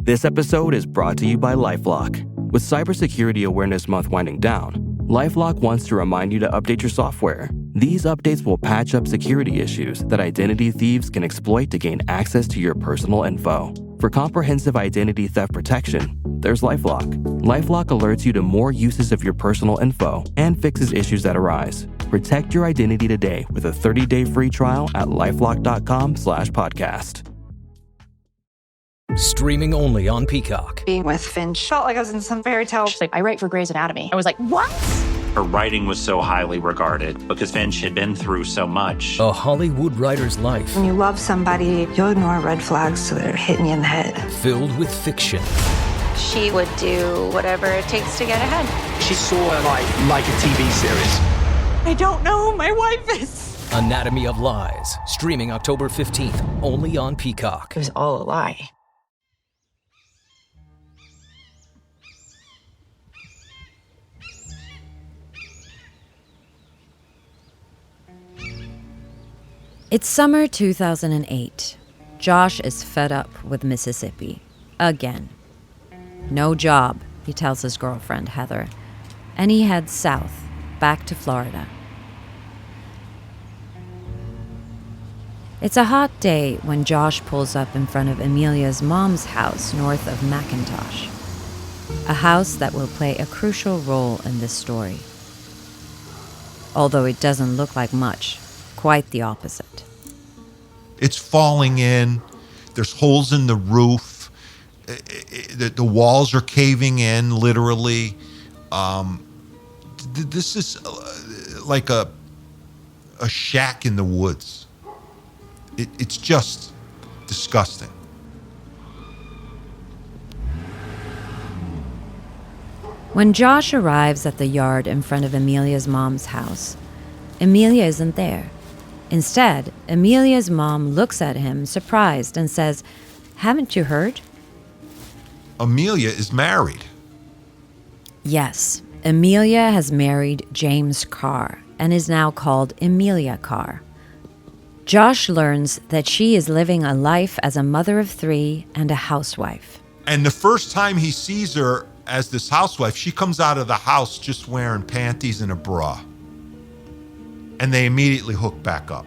This episode is brought to you by LifeLock. With Cybersecurity Awareness Month winding down, LifeLock wants to remind you to update your software. These updates will patch up security issues that identity thieves can exploit to gain access to your personal info. For comprehensive identity theft protection, there's LifeLock. LifeLock alerts you to more uses of your personal info and fixes issues that arise. Protect your identity today with a 30-day free trial at lifelock.com/podcast. Streaming only on Peacock. Being with Finch felt like I was in some fairy tale. She's like, I write for Grey's Anatomy. I was like, what? Her writing was so highly regarded because Finch had been through so much. A Hollywood writer's life. When you love somebody, you'll ignore red flags so they're hitting you in the head. Filled with fiction. She would do whatever it takes to get ahead. She saw her life like a TV series. I don't know who my wife is. Anatomy of Lies. Streaming October 15th. Only on Peacock. It was all a lie. It's summer 2008. Josh is fed up with Mississippi. Again. No job, he tells his girlfriend, Heather. And he heads south, back to Florida. It's a hot day when Josh pulls up in front of Emilia's mom's house north of McIntosh. A house that will play a crucial role in this story. Although it doesn't look like much. Quite the opposite. It's falling in. There's holes in the roof. The walls are caving in, literally. This is like a shack in the woods. It's just disgusting. When Josh arrives at the yard in front of Emilia's mom's house, Emilia isn't there. Instead, Emilia's mom looks at him, surprised, and says, "Haven't you heard?" Emilia is married. Yes, Emilia has married James Carr and is now called Emilia Carr. Josh learns that she is living a life as a mother of 3 and a housewife. And the first time he sees her as this housewife, she comes out of the house just wearing panties and a bra. And they immediately hook back up.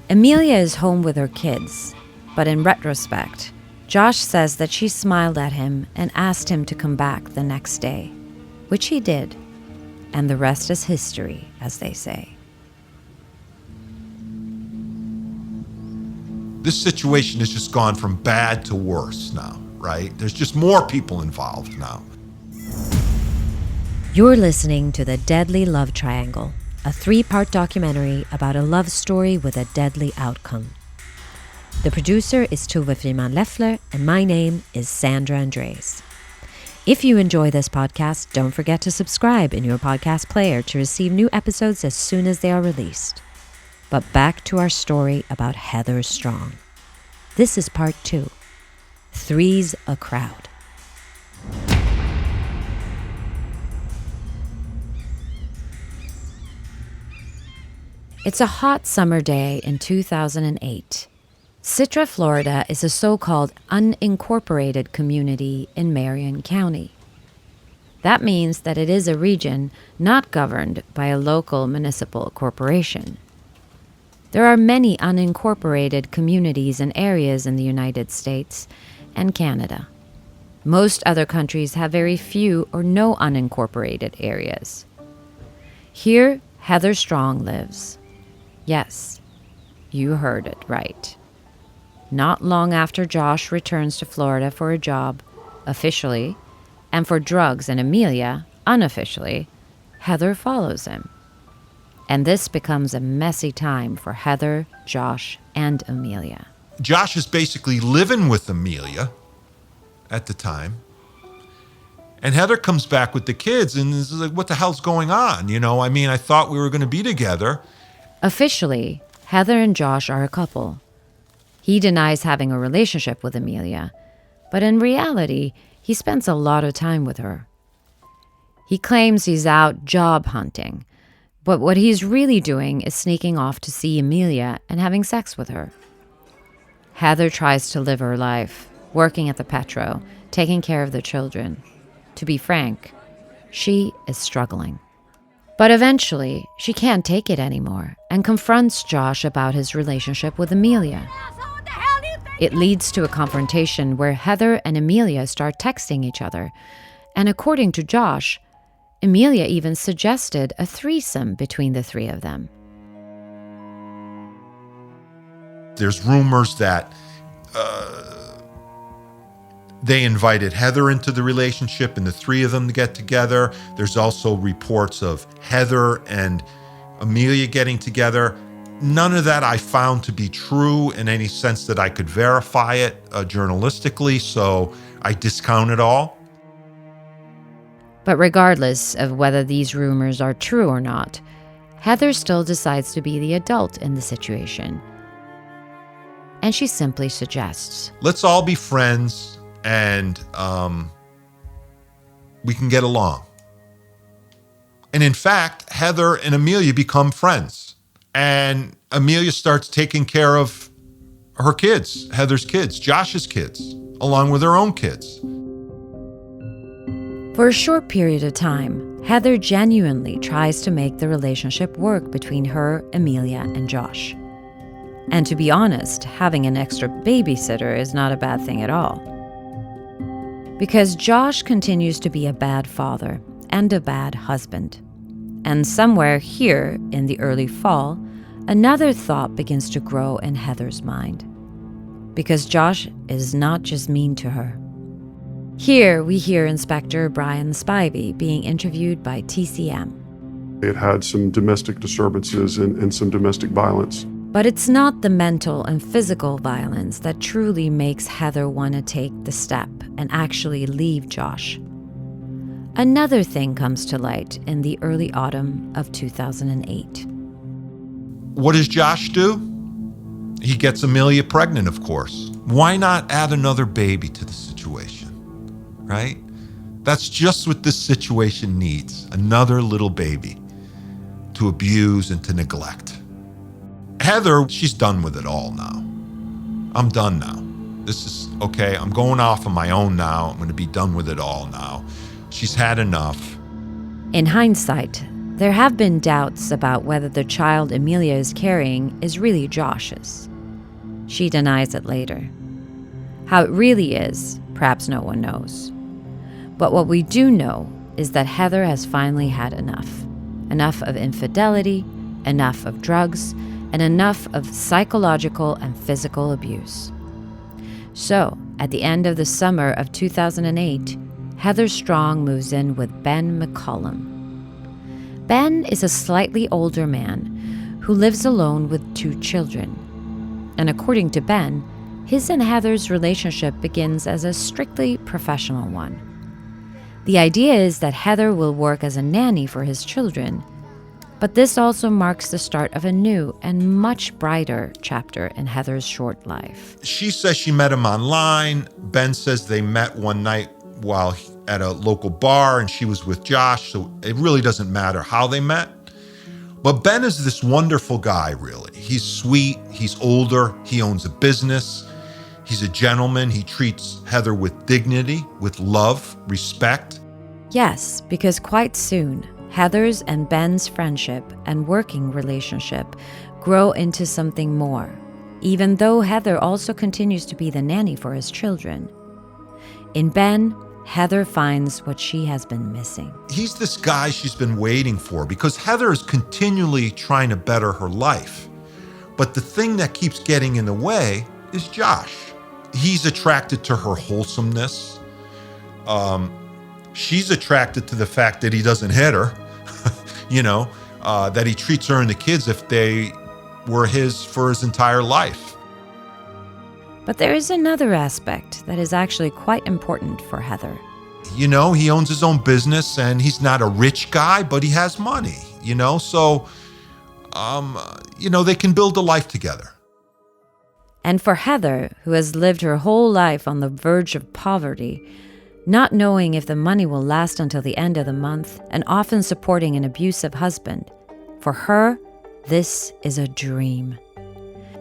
Emilia is home with her kids, but in retrospect, Josh says that she smiled at him and asked him to come back the next day, which he did, and the rest is history, as they say. This situation has just gone from bad to worse now, right? There's just more people involved now. You're listening to The Deadly Love Triangle, a 3-part documentary about a love story with a deadly outcome. The producer is Tove Friman Leffler, and my name is Sandra Andres. If you enjoy this podcast, don't forget to subscribe in your podcast player to receive new episodes as soon as they are released. But back to our story about Heather Strong. This is part 2. Three's a Crowd. It's a hot summer day in 2008. Citra, Florida is a so-called unincorporated community in Marion County. That means that it is a region not governed by a local municipal corporation. There are many unincorporated communities and areas in the United States and Canada. Most other countries have very few or no unincorporated areas. Here, Heather Strong lives. Yes, you heard it right. Not long after Josh returns to Florida for a job, officially, and for drugs and Emilia, unofficially, Heather follows him. And this becomes a messy time for Heather, Josh, and Emilia. Josh is basically living with Emilia at the time. And Heather comes back with the kids and is like, what the hell's going on? You know, I mean, I thought we were going to be together. Officially, Heather and Josh are a couple. He denies having a relationship with Emilia, but in reality, he spends a lot of time with her. He claims he's out job hunting, but what he's really doing is sneaking off to see Emilia and having sex with her. Heather tries to live her life, working at the Petro, taking care of the children. To be frank, she is struggling. But eventually, she can't take it anymore and confronts Josh about his relationship with Emilia. It leads to a confrontation where Heather and Emilia start texting each other. And according to Josh, Emilia even suggested a threesome between the three of them. There's rumors that they invited Heather into the relationship and the three of them to get together. There's also reports of Heather and Emilia getting together. None of that I found to be true in any sense that I could verify it journalistically, so I discount it all. But regardless of whether these rumors are true or not, Heather still decides to be the adult in the situation. And she simply suggests, let's all be friends and we can get along. And in fact, Heather and Emilia become friends. And Emilia starts taking care of her kids, Heather's kids, Josh's kids, along with her own kids. For a short period of time, Heather genuinely tries to make the relationship work between her, Emilia, and Josh. And to be honest, having an extra babysitter is not a bad thing at all. Because Josh continues to be a bad father and a bad husband. And somewhere here in the early fall, another thought begins to grow in Heather's mind. Because Josh is not just mean to her. Here we hear Inspector Brian Spivey being interviewed by TCM. It had some domestic disturbances and some domestic violence. But it's not the mental and physical violence that truly makes Heather want to take the step and actually leave Josh. Another thing comes to light in the early autumn of 2008. What does Josh do? He gets Emilia pregnant, of course. Why not add another baby to the situation, right? That's just what this situation needs, another little baby to abuse and to neglect. Heather, she's done with it all now. I'm done now. This is okay. I'm going off on my own now. I'm going to be done with it all now. She's had enough. In hindsight, there have been doubts about whether the child Emilia is carrying is really Josh's. She denies it later. How it really is, perhaps no one knows. But what we do know is that Heather has finally had enough. Enough of infidelity, enough of drugs, and enough of psychological and physical abuse. So, at the end of the summer of 2008, Heather Strong moves in with Ben McCollum. Ben is a slightly older man who lives alone with 2 children. And according to Ben, his and Heather's relationship begins as a strictly professional one. The idea is that Heather will work as a nanny for his children, but this also marks the start of a new and much brighter chapter in Heather's short life. She says she met him online. Ben says they met one night while at a local bar and she was with Josh, so it really doesn't matter how they met. But Ben is this wonderful guy, really. He's sweet, he's older, he owns a business, he's a gentleman, he treats Heather with dignity, with love, respect. Yes, because quite soon, Heather's and Ben's friendship and working relationship grow into something more, even though Heather also continues to be the nanny for his children. In Ben, Heather finds what she has been missing. He's this guy she's been waiting for because Heather is continually trying to better her life. But the thing that keeps getting in the way is Josh. He's attracted to her wholesomeness. She's attracted to the fact that he doesn't hit her, that he treats her and the kids if they were his for his entire life. But there is another aspect that is actually quite important for Heather. He owns his own business and he's not a rich guy, but he has money, so, they can build a life together. And for Heather, who has lived her whole life on the verge of poverty, not knowing if the money will last until the end of the month, and often supporting an abusive husband, for her, this is a dream.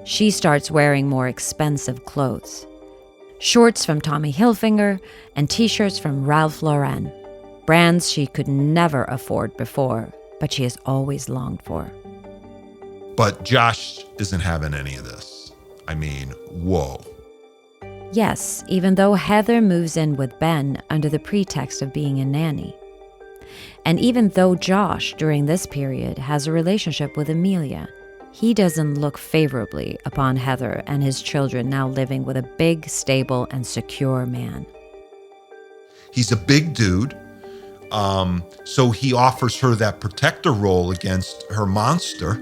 She starts wearing more expensive clothes. Shorts from Tommy Hilfiger and t-shirts from Ralph Lauren. Brands she could never afford before, but she has always longed for. But Josh isn't having any of this. I mean, whoa. Yes, even though Heather moves in with Ben under the pretext of being a nanny. And even though Josh, during this period, has a relationship with Emilia, he doesn't look favorably upon Heather and his children now living with a big, stable, and secure man. He's a big dude, so he offers her that protector role against her monster,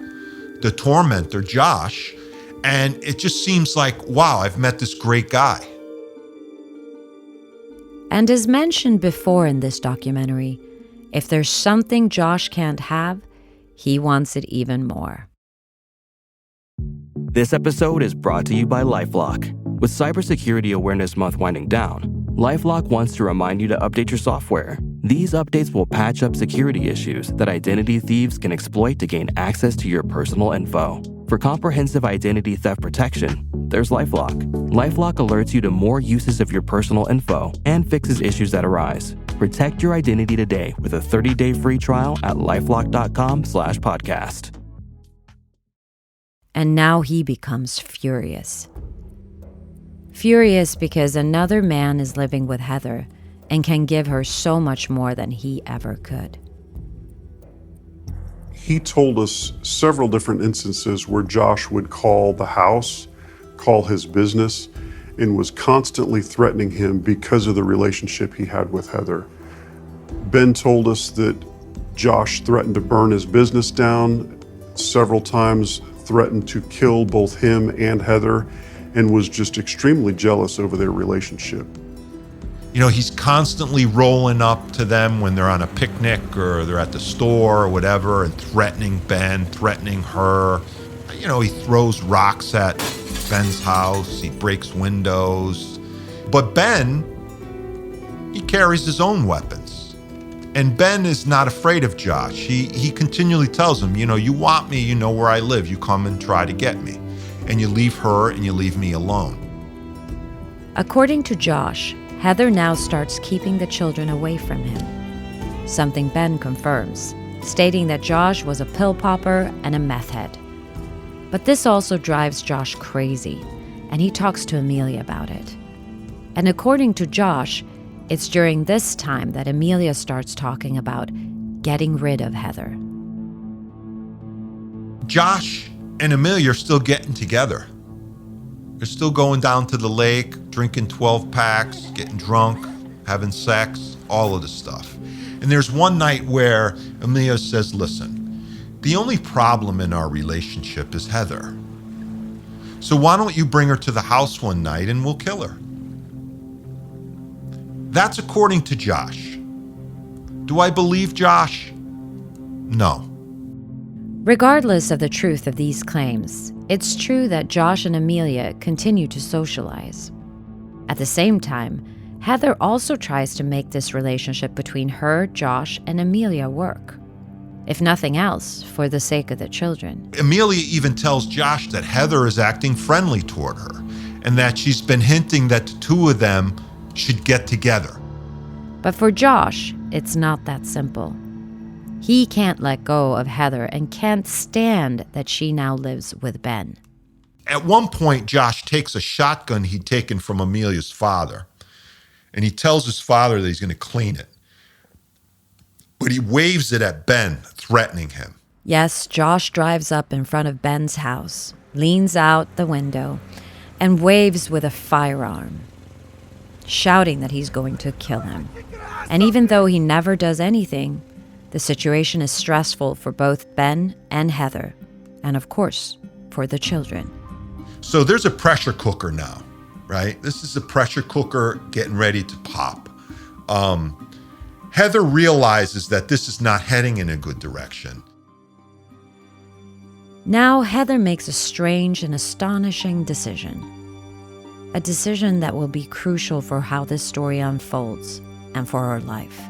the tormentor, Josh, and it just seems like, wow, I've met this great guy. And as mentioned before in this documentary, if there's something Josh can't have, he wants it even more. This episode is brought to you by LifeLock. With Cybersecurity Awareness Month winding down, LifeLock wants to remind you to update your software. These updates will patch up security issues that identity thieves can exploit to gain access to your personal info. For comprehensive identity theft protection, there's LifeLock. LifeLock alerts you to more uses of your personal info and fixes issues that arise. Protect your identity today with a 30-day free trial at lifelock.com/podcast. And now he becomes furious. Furious because another man is living with Heather and can give her so much more than he ever could. He told us several different instances where Josh would call the house, call his business, and was constantly threatening him because of the relationship he had with Heather. Ben told us that Josh threatened to burn his business down, several times threatened to kill both him and Heather, and was just extremely jealous over their relationship. You know, he's constantly rolling up to them when they're on a picnic or they're at the store or whatever and threatening Ben, threatening her. You know, he throws rocks at Ben's house, he breaks windows. But Ben, he carries his own weapons. And Ben is not afraid of Josh. He continually tells him, you know, you want me, you know where I live, you come and try to get me. And you leave her and you leave me alone. According to Josh, Heather now starts keeping the children away from him. Something Ben confirms, stating that Josh was a pill popper and a meth head. But this also drives Josh crazy, and he talks to Emilia about it. And according to Josh, it's during this time that Emilia starts talking about getting rid of Heather. Josh and Emilia are still getting together. They're still going down to the lake, drinking 12 packs, getting drunk, having sex, all of the stuff. And there's one night where Emilia says, listen, the only problem in our relationship is Heather. So why don't you bring her to the house one night and we'll kill her? That's according to Josh. Do I believe Josh? No. Regardless of the truth of these claims, it's true that Josh and Emilia continue to socialize. At the same time, Heather also tries to make this relationship between her, Josh, and Emilia work. If nothing else, for the sake of the children. Emilia even tells Josh that Heather is acting friendly toward her and that she's been hinting that the two of them should get together. But for Josh, it's not that simple. He can't let go of Heather and can't stand that she now lives with Ben. At one point, Josh takes a shotgun he'd taken from Emilia's father, and he tells his father that he's going to clean it. But he waves it at Ben, threatening him. Yes, Josh drives up in front of Ben's house, leans out the window, and waves with a firearm, shouting that he's going to kill him. And even though he never does anything, the situation is stressful for both Ben and Heather, and of course, for the children. So there's a pressure cooker now, right? This is a pressure cooker getting ready to pop. Heather realizes that this is not heading in a good direction. Now Heather makes a strange and astonishing decision. A decision that will be crucial for how this story unfolds and for her life.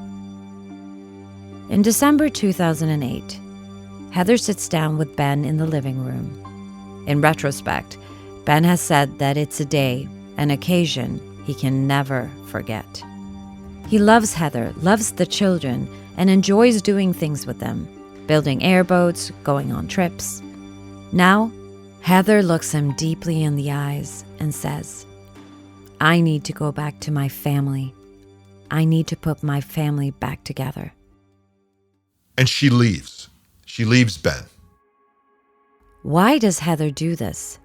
In December 2008, Heather sits down with Ben in the living room. In retrospect, Ben has said that it's a day, an occasion he can never forget. He loves Heather, loves the children, and enjoys doing things with them, building airboats, going on trips. Now, Heather looks him deeply in the eyes and says, I need to go back to my family. I need to put my family back together. And she leaves. She leaves Ben. Why does Heather do this?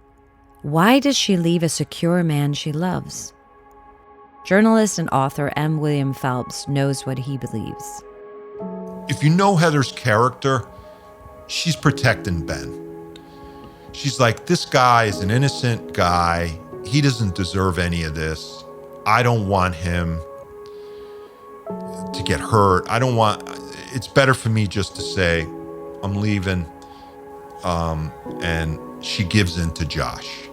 Why does she leave a secure man she loves? Journalist and author M. William Phelps knows what he believes. If you know Heather's character, she's protecting Ben. She's like, this guy is an innocent guy. He doesn't deserve any of this. I don't want him to get hurt. It's better for me just to say, I'm leaving. And she gives in to Josh,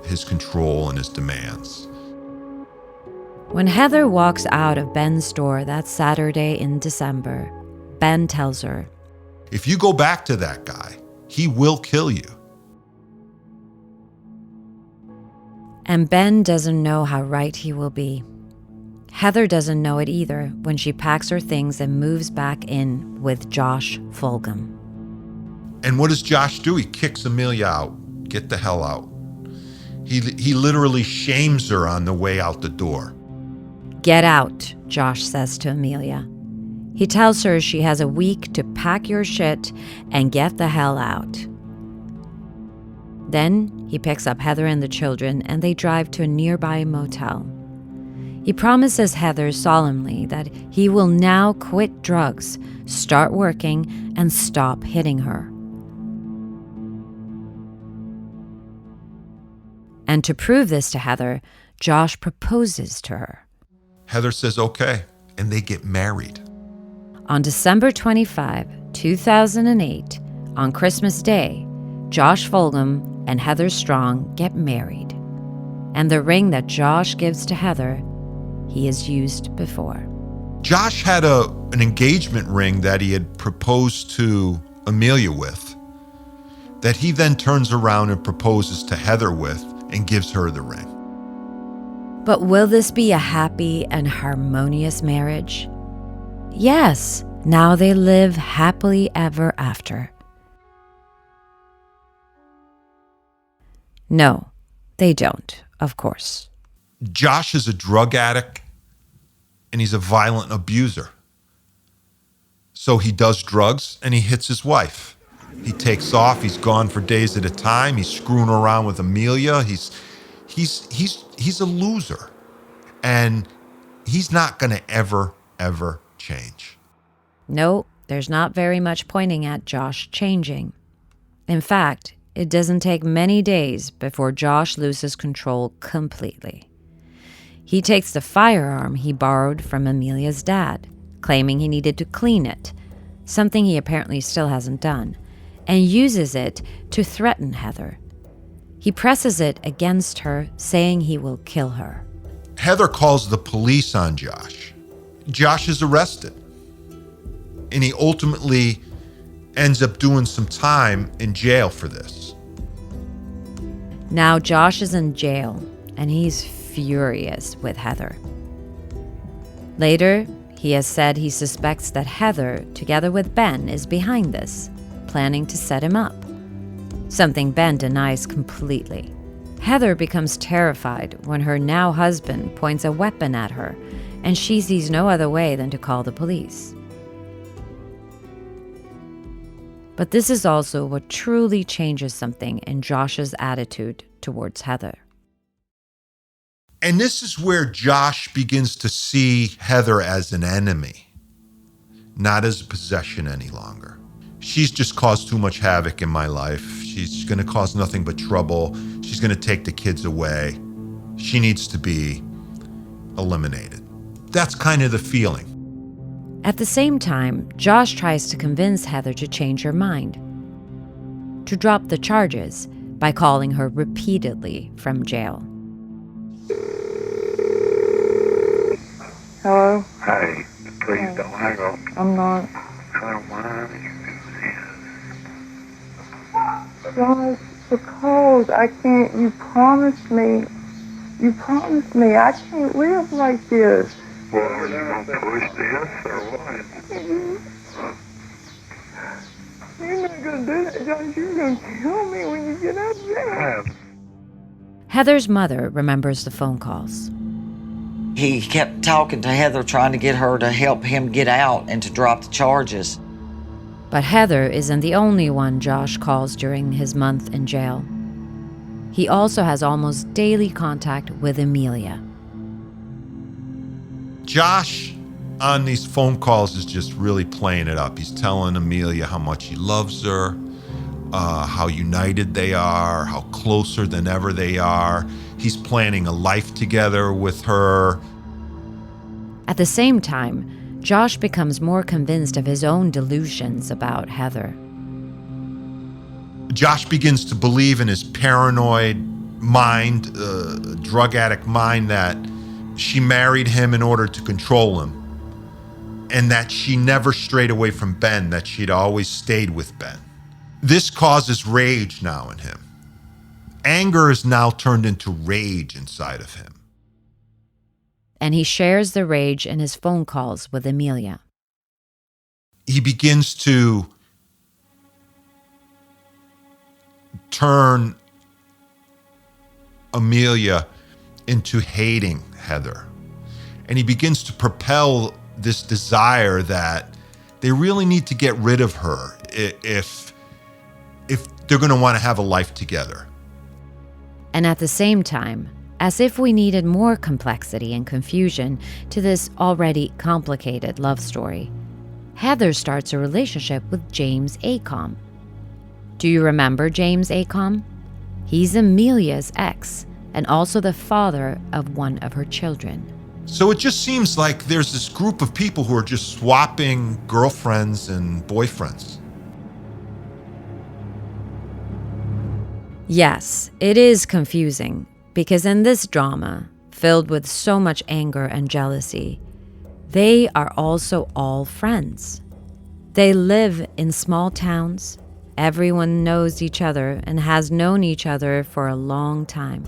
his control and his demands. When Heather walks out of Ben's store that Saturday in December, Ben tells her, if you go back to that guy, he will kill you. And Ben doesn't know how right he will be. Heather doesn't know it either when she packs her things and moves back in with Josh Fulgham. And what does Josh do? He kicks Emilia out. Get the hell out. He literally shames her on the way out the door. Get out, Josh says to Emilia. He tells her she has a week to pack your shit and get the hell out. Then he picks up Heather and the children and they drive to a nearby motel. He promises Heather solemnly that he will now quit drugs, start working, and stop hitting her. And to prove this to Heather, Josh proposes to her. Heather says okay, and they get married. On December 25, 2008, on Christmas Day, Josh Fulgham and Heather Strong get married. And the ring that Josh gives to Heather, he has used before. Josh had an engagement ring that he had proposed to Emilia with, that he then turns around and proposes to Heather with and gives her the ring. But will this be a happy and harmonious marriage? Yes, now they live happily ever after. No, they don't, of course. Josh is a drug addict and he's a violent abuser. So he does drugs and he hits his wife. He takes off, he's gone for days at a time, he's screwing around with Emilia, he's a loser. And he's not gonna ever change. No, there's not very much pointing at Josh changing. In fact, it doesn't take many days before Josh loses control completely. He takes the firearm he borrowed from Emilia's dad, claiming he needed to clean it, something he apparently still hasn't done, and uses it to threaten Heather. He presses it against her, saying he will kill her. Heather calls the police on Josh. Josh is arrested. And he ultimately ends up doing some time in jail for this. Now Josh is in jail, and he's furious with Heather. Later, he has said he suspects that Heather, together with Ben, is behind this, planning to set him up. Something Ben denies completely. Heather becomes terrified when her now husband points a weapon at her, and she sees no other way than to call the police. But this is also what truly changes something in Josh's attitude towards Heather. And this is where Josh begins to see Heather as an enemy, not as a possession any longer. She's just caused too much havoc in my life. She's going to cause nothing but trouble. She's going to take the kids away. She needs to be eliminated. That's kind of the feeling. At the same time, Josh tries to convince Heather to change her mind, to drop the charges by calling her repeatedly from jail. Hello? Hey, please don't hang up. I'm not. I don't mind. Josh, because I can't, you promised me I can't live like this. Well, are you going to push this or what? You're not going to do that, Josh. You're going to kill me when you get out there. Heather's mother remembers the phone calls. He kept talking to Heather, trying to get her to help him get out and to drop the charges. But Heather isn't the only one Josh calls during his month in jail. He also has almost daily contact with Emilia. Josh, on these phone calls, is just really playing it up. He's telling Emilia how much he loves her, how united they are, how closer than ever they are. He's planning a life together with her. At the same time, Josh becomes more convinced of his own delusions about Heather. Josh begins to believe in his paranoid mind, drug addict mind, that she married him in order to control him, and that she never strayed away from Ben, that she'd always stayed with Ben. This causes rage now in him. Anger is now turned into rage inside of him. And he shares the rage in his phone calls with Emilia. He begins to turn Emilia into hating Heather. And he begins to propel this desire that they really need to get rid of her if they're going to want to have a life together. And at the same time, as if we needed more complexity and confusion to this already complicated love story, Heather starts a relationship with James Acom. Do you remember James Acom? He's Emilia's ex and also the father of one of her children. So it just seems like there's this group of people who are just swapping girlfriends and boyfriends. Yes, it is confusing, because in this drama, filled with so much anger and jealousy, they are also all friends. They live in small towns. Everyone knows each other and has known each other for a long time.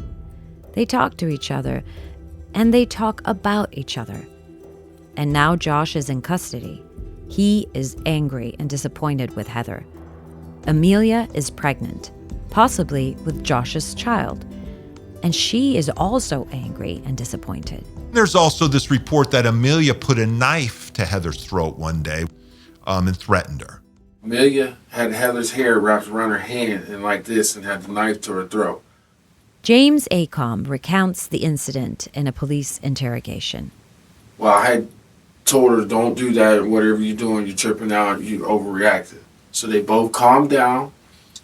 They talk to each other, and they talk about each other. And now Josh is in custody. He is angry and disappointed with Heather. Emilia is pregnant, possibly with Josh's child, and she is also angry and disappointed. There's also this report that Emilia put a knife to Heather's throat one day and threatened her. Emilia had Heather's hair wrapped around her hand and like this and had the knife to her throat. James Acom recounts the incident in a police interrogation. Well, I had told her, don't do that, whatever you're doing, you're tripping out, you overreacted. So they both calmed down.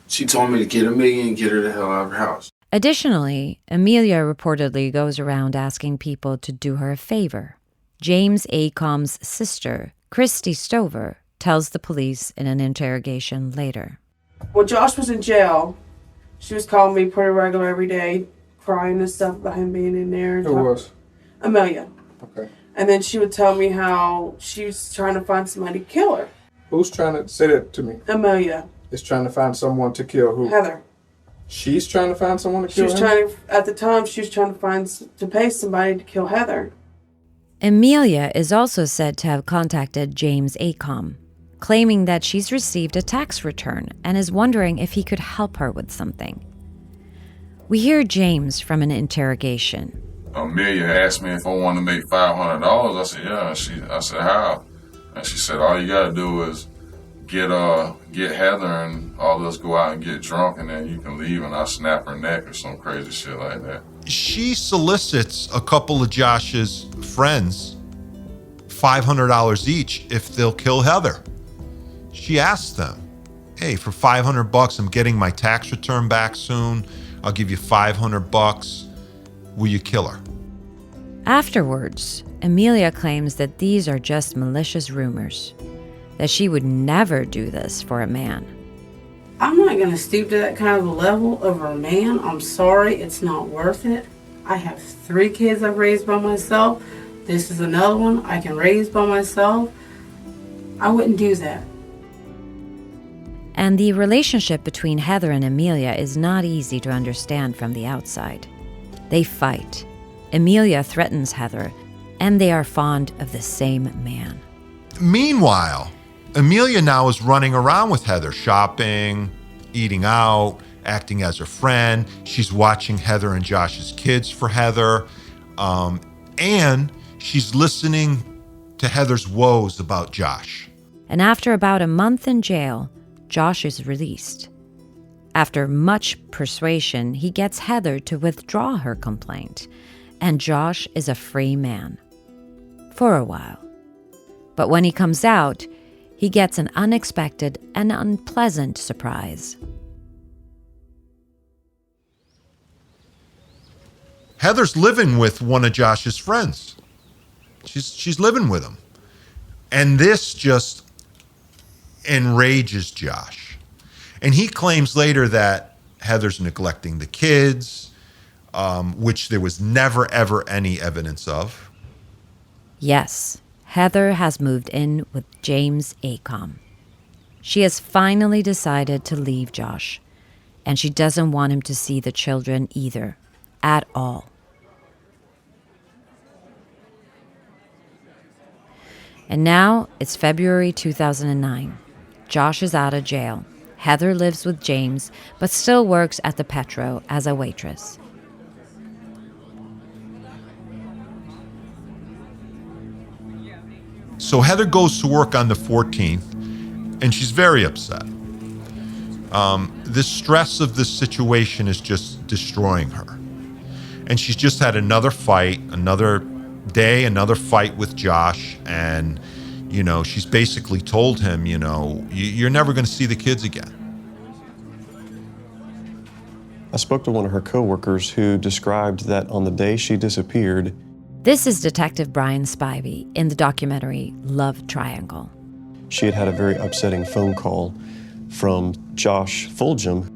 She told me to get Emilia and get her the hell out of her house. Additionally, Emilia reportedly goes around asking people to do her a favor. James Acom's sister, Kristoffer, tells the police in an interrogation later. When Josh was in jail, she was calling me pretty regular every day, crying and stuff about him being in there. Who was? Amelia. Okay. And then she would tell me how she was trying to find somebody to kill her. Who's trying to say that to me? Amelia. Is trying to find someone to kill who? Heather. She's trying to find someone to She kill was him? trying to, at the time, she was trying to pay somebody to kill Heather. Emilia is also said to have contacted James Acom, claiming that she's received a tax return and is wondering if he could help her with something. We hear James from an interrogation. Emilia asked me if I wanted to make $500. I said, yeah. I said, how? And she said, all you got to do is get Heather and all of us go out and get drunk, and then you can leave and I'll snap her neck or some crazy shit like that. She solicits a couple of Josh's friends $500 each if they'll kill Heather. She asks them, hey, for $500, I'm getting my tax return back soon. I'll give you $500. Will you kill her? Afterwards, Emilia claims that these are just malicious rumors, that she would never do this for a man. I'm not going to stoop to that kind of a level over a man. I'm sorry, it's not worth it. I have 3 kids I've raised by myself. This is another one I can raise by myself. I wouldn't do that. And the relationship between Heather and Emilia is not easy to understand from the outside. They fight. Emilia threatens Heather, and they are fond of the same man. Meanwhile, Emilia now is running around with Heather, shopping, eating out, acting as her friend. She's watching Heather and Josh's kids for Heather. And she's listening to Heather's woes about Josh. And after about a month in jail, Josh is released. After much persuasion, he gets Heather to withdraw her complaint, and Josh is a free man. For a while. But when he comes out, he gets an unexpected and unpleasant surprise. Heather's living with one of Josh's friends. She's living with him. And this just enrages Josh. And he claims later that Heather's neglecting the kids, which there was never, ever any evidence of. Yes, Heather has moved in with James Acom. She has finally decided to leave Josh, and she doesn't want him to see the children either, at all. And now it's February 2009. Josh is out of jail. Heather lives with James, but still works at the Petro as a waitress. So Heather goes to work on the 14th, and she's very upset. The stress of this situation is just destroying her. And she's just had another fight, another day, another fight with Josh, and, you know, she's basically told him, you know, you're never going to see the kids again. I spoke to one of her coworkers who described that on the day she disappeared. This is Detective Brian Spivey in the documentary Love Triangle. She had had a very upsetting phone call from Josh Fulgham.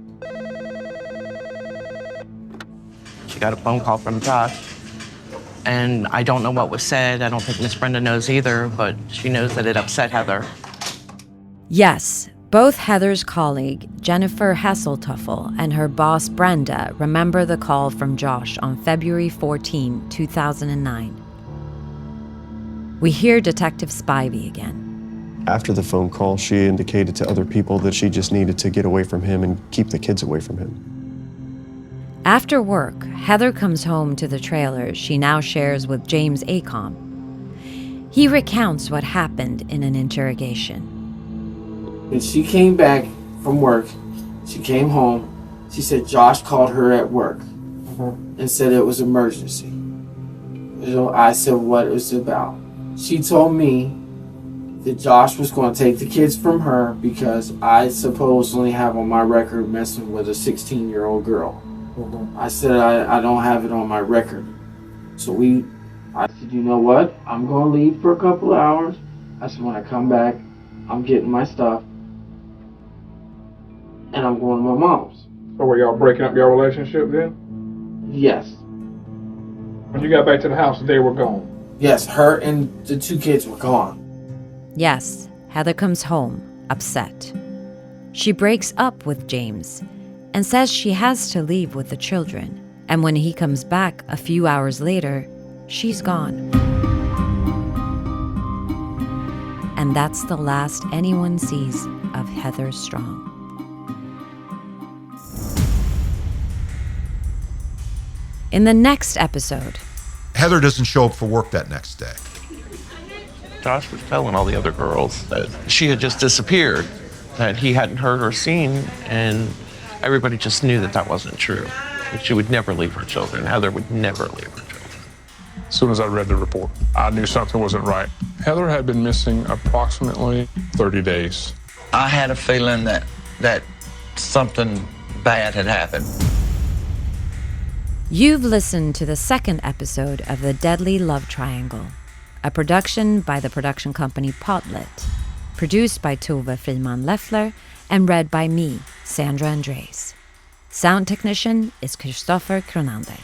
She got a phone call from Josh, and I don't know what was said. I don't think Miss Brenda knows either, but she knows that it upset Heather. Yes, both Heather's colleague, Jennifer Hasseltuffel, and her boss, Brenda, remember the call from Josh on February 14, 2009. We hear Detective Spivey again. After the phone call, she indicated to other people that she just needed to get away from him and keep the kids away from him. After work, Heather comes home to the trailer she now shares with James Acom. He recounts what happened in an interrogation. When she came back from work, she came home, she said Josh called her at work and said it was emergency. I said what it was about. She told me that Josh was going to take the kids from her because I supposedly have on my record messing with a 16-year-old girl. I said I don't have it on my record. So I said, you know what? I'm going to leave for a couple of hours. I said, when I come back, I'm getting my stuff and I'm going to my mom's. So were y'all breaking up your relationship then? Yes. When you got back to the house, they were gone? Yes, her and the two kids were gone. Yes, Heather comes home, upset. She breaks up with James and says she has to leave with the children. And when he comes back a few hours later, she's gone. And that's the last anyone sees of Heather Strong. In the next episode, Heather doesn't show up for work that next day. Josh was telling all the other girls that she had just disappeared, that he hadn't heard or seen, and everybody just knew that that wasn't true. That she would never leave her children. Heather would never leave her children. As soon as I read the report, I knew something wasn't right. Heather had been missing approximately 30 days. I had a feeling that something bad had happened. You've listened to the second episode of The Deadly Love Triangle, a production by the production company PodLit, produced by Tove, Friman, Leffler, and read by me, Sandra Andres. Sound technician is Kristoffer Kronander.